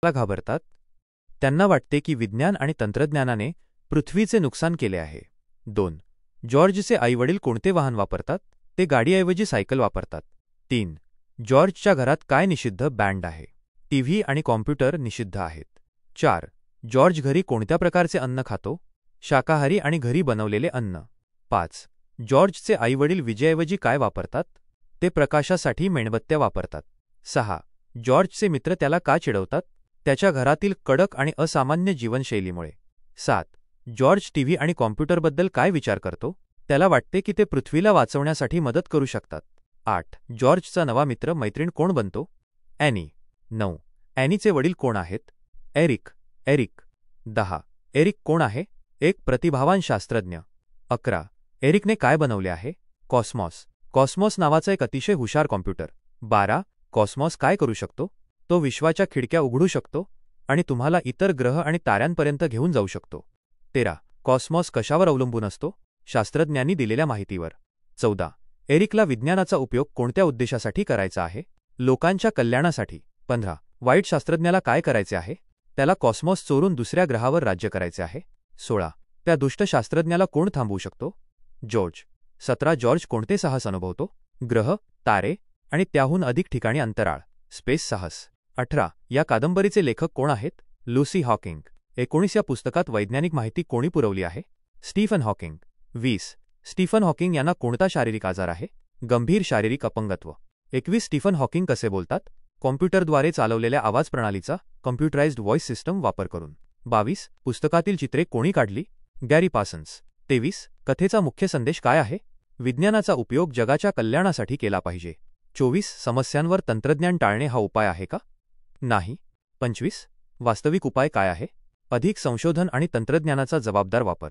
ला घाबरतात. त्यांना वाटते की विज्ञान आणि तंत्रज्ञानाने पृथ्वीचे नुकसान केले आहे. 2. जॉर्जचे आईवडील कोणते वाहन वापरतात? ते गाडीऐवजी सायकल वापरतात. 3. जॉर्जच्या घरात काय निषिद्ध बँड आहे? टीव्ही आणि कॉम्प्युटर निषिद्ध आहेत. 4. जॉर्ज घरी कोणत्या प्रकारचे अन्न खातो? शाकाहारी आणि घरी बनवलेले अन्न. 5. जॉर्जचे आईवडील विजेऐवजी काय वापरतात? ते प्रकाशासाठी मेणबत्त्या वापरतात. 6. जॉर्जचे मित्र त्याला का चिडवतात? त्याच्या घरातील कडक आणि असामान्य जीवनशैलीमुळे. 7. जॉर्ज टीव्ही आणि कॉम्प्युटरबद्दल काय विचार करतो? त्याला वाटते की ते पृथ्वीला वाचवण्यासाठी मदत करू शकतात. 8. जॉर्जचा नवा मित्र मैत्रीण कोण बनतो? ॲनी. 9. ॲनीचे वडील कोण आहेत? एरिक. 10. एरिक कोण आहे? एक प्रतिभावान शास्त्रज्ञ. 11. एरिकने काय बनवले आहे? कॉस्मॉस. कॉस्मॉस नावाचा एक अतिशय हुशार कॉम्प्युटर. 12. कॉस्मॉस काय करू शकतो? तो विश्वाच्या खिडक्या उघडू शकतो आणि तुम्हाला इतर ग्रह आणि ताऱ्यांपर्यंत घेऊन जाऊ शकतो. 13. कॉस्मॉस कशावर अवलंबून असतो? शास्त्रज्ञांनी दिलेल्या माहितीवर. 14. एरिकला विज्ञानाचा उपयोग कोणत्या उद्देशासाठी करायचा आहे? लोकांच्या कल्याणासाठी. 15. वाईट शास्त्रज्ञाला काय करायचे आहे? त्याला कॉस्मॉस चोरून दुसऱ्या ग्रहावर राज्य करायचे आहे. 16. त्या दुष्ट शास्त्रज्ञाला कोण थांबवू शकतो? जॉर्ज. 17. जॉर्ज कोणते साहस अनुभवतो? ग्रह, तारे आणि त्याहून अधिक ठिकाणी अंतराळ, स्पेस साहस. 18. या कादंबरीचे लेखक कोण आहेत? Lucy Hawking. 19. या पुस्तकात वैज्ञानिक माहिती कोणी पुरवली आहे? Stephen Hawking. 20. स्टीफन हॉकिंग यांना कोणता शारीरिक आजार आहे? गंभीर शारीरिक अपंगत्व. 21. स्टीफन हॉकिंग कसे बोलतात? कॉम्प्युटरद्वारे चालवलेल्या आवाज प्रणालीचा कॉम्प्युटराइज्ड व्हॉइस सिस्टम वापर करून. 22. पुस्तकातील चित्रे कोणी काढली? Gary Parsons. 23. कथेचा मुख्य संदेश काय आहे? विज्ञानाचा उपयोग जगाच्या कल्याणासाठी केला पाहिजे. 24. समस्यांवर तंत्रज्ञान टाळणे हा उपाय आहे का? नाही. 25. वास्तविक उपाय काय आहे? अधिक संशोधन आणि तंत्रज्ञानाचा जबाबदार वापर.